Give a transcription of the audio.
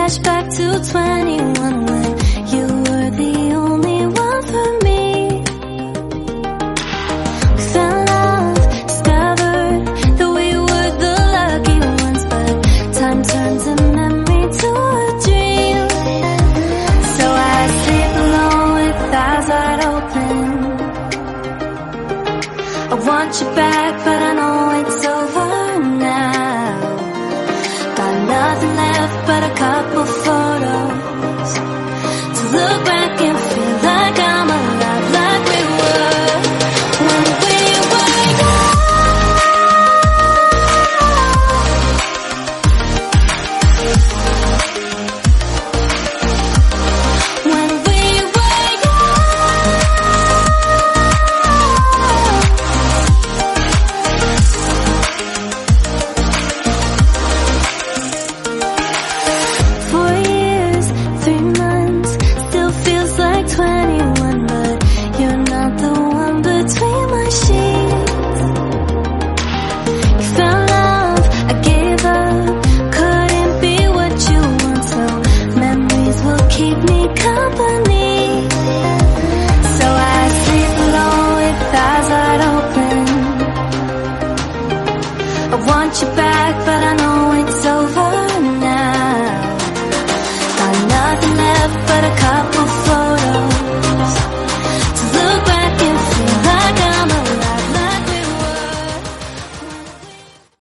flashback to 21 when you were the only one for me. We fell in love, discovered that we were the lucky ones, but time turns a memory to a dream. So I sleep alone with eyes wide open. I want you back, but I know